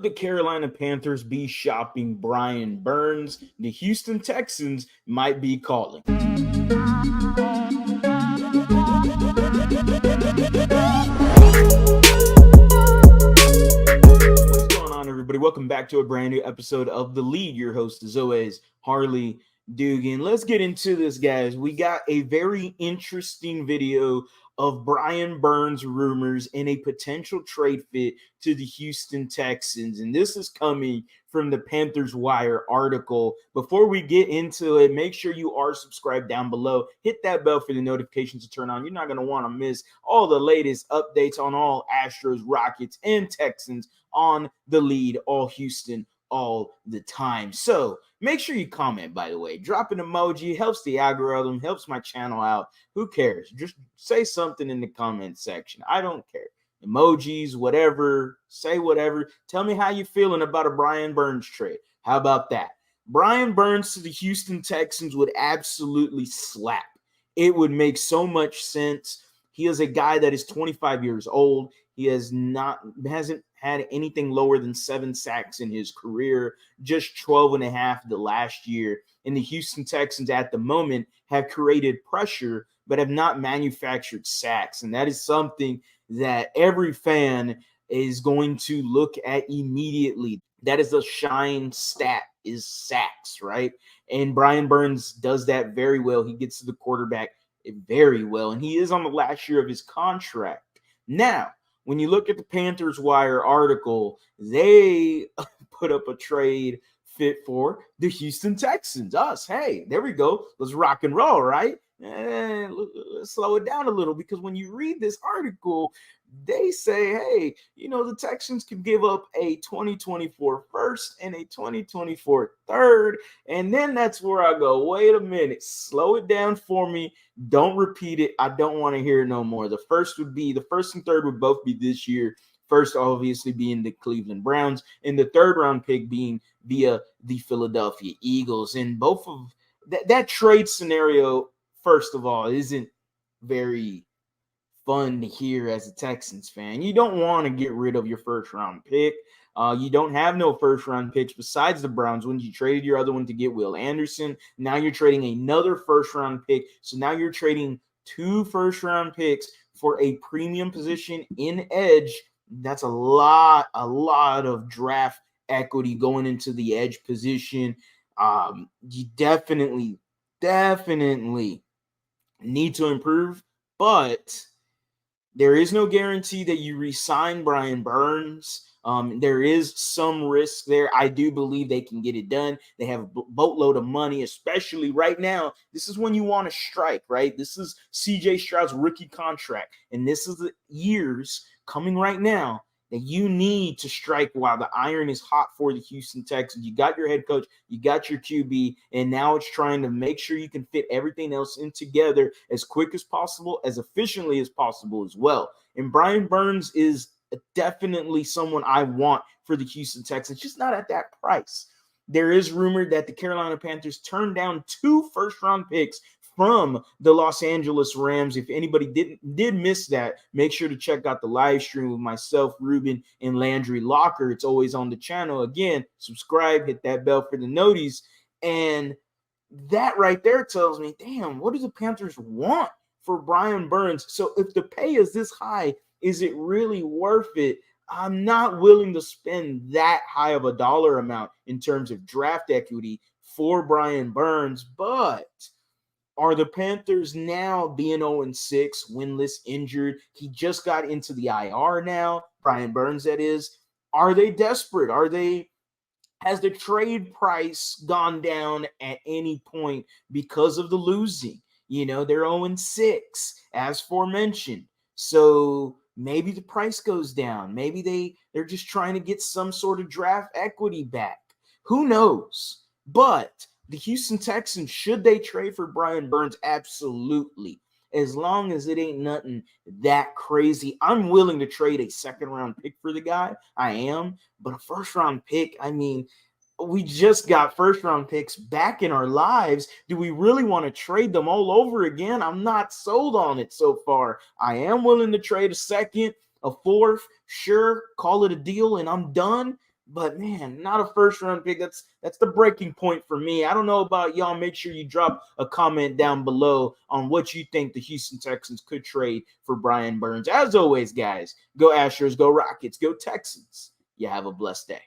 The Carolina Panthers be shopping Brian Burns? The Houston Texans might be calling. What's going on, everybody? Welcome back to a brand new episode of The Lead. Your host, as always, Harley Dugan. Let's get into this, guys. We got a very interesting video of Brian Burns rumors and a potential trade fit to the Houston Texans. And this is coming from the Panthers Wire article. Before we get into it, make sure you are subscribed down below. Hit that bell for the notifications to turn on. You're not going to want to miss all the latest updates on all Astros, Rockets, and Texans on the lead, all Houston, all the time. So make sure you comment, by the way. Drop an emoji. Helps the algorithm, helps my channel out. Who cares? Just say something in the comment section. I don't care. Emojis, whatever. Say whatever. Tell me how you're feeling about a Brian Burns trade. How about that? Brian Burns to the Houston Texans would absolutely slap. It would make so much sense. He is a guy that is 25 years old. He hasn't had anything lower than 7 sacks in his career, just 12 and a half the last year. And the Houston Texans at the moment have created pressure, but have not manufactured sacks. And that is something that every fan is going to look at immediately. That is a shine stat, is sacks, right? And Brian Burns does that very well. He gets to the quarterback very well, and he is on the last year of his contract. Now, when you look at the Panthers Wire article, they put up a trade fit for the Houston Texans. Us. Hey, there we go. Let's rock and roll, right? Let's slow it down a little, because when you read this article, they say, hey, the Texans can give up a 2024 first and a 2024 third. And then that's where I go, wait a minute, slow it down for me. Don't repeat it. I don't want to hear it no more. The first and third would both be this year. First, obviously, being the Cleveland Browns, and the third round pick being via the Philadelphia Eagles. And both of that trade scenario, first of all, isn't very fun to hear as a Texans fan. You don't want to get rid of your first round pick. You don't have no first round picks besides the Browns when you traded your other one to get Will Anderson. Now you're trading another first round pick. So now you're trading 2 first round picks for a premium position in edge. That's a lot of draft equity going into the edge position. You definitely need to improve, but there is no guarantee that you re-sign Brian Burns. There is some risk there. I do believe they can get it done. They have a boatload of money, especially right now. This is when you want to strike, right? This is CJ Stroud's rookie contract, and this is the years coming right now that you need to strike while the iron is hot for the Houston Texans. You got your head coach, you got your QB, and now it's trying to make sure you can fit everything else in together as quick as possible, as efficiently as possible as well. And Brian Burns is definitely someone I want for the Houston Texans, just not at that price. There is rumor that the Carolina Panthers turned down 2 first-round picks from the Los Angeles Rams. If anybody did miss that, make sure to check out the live stream with myself, Ruben, and Landry Locker. It's always on the channel. Again, subscribe, hit that bell for the noties. And that right there tells me, damn, what do the Panthers want for Brian Burns? So if the pay is this high, is it really worth it? I'm not willing to spend that high of a dollar amount in terms of draft equity for Brian Burns, but are the Panthers now being 0-6, winless, injured? He just got into the IR now, Brian Burns, that is. Are they desperate? Has the trade price gone down at any point because of the losing? They're 0-6, as forementioned. So maybe the price goes down. Maybe they're just trying to get some sort of draft equity back. Who knows? But the Houston Texans, should they trade for Brian Burns? Absolutely. As long as it ain't nothing that crazy. I'm willing to trade a second-round pick for the guy. I am. But a first-round pick, we just got first-round picks back in our lives. Do we really want to trade them all over again? I'm not sold on it so far. I am willing to trade a second, a fourth. Sure, call it a deal, and I'm done. But man, not a first round pick. That's the breaking point for me. I don't know about y'all. Make sure you drop a comment down below on what you think the Houston Texans could trade for Brian Burns. As always, guys, go Astros, go Rockets, go Texans. You have a blessed day.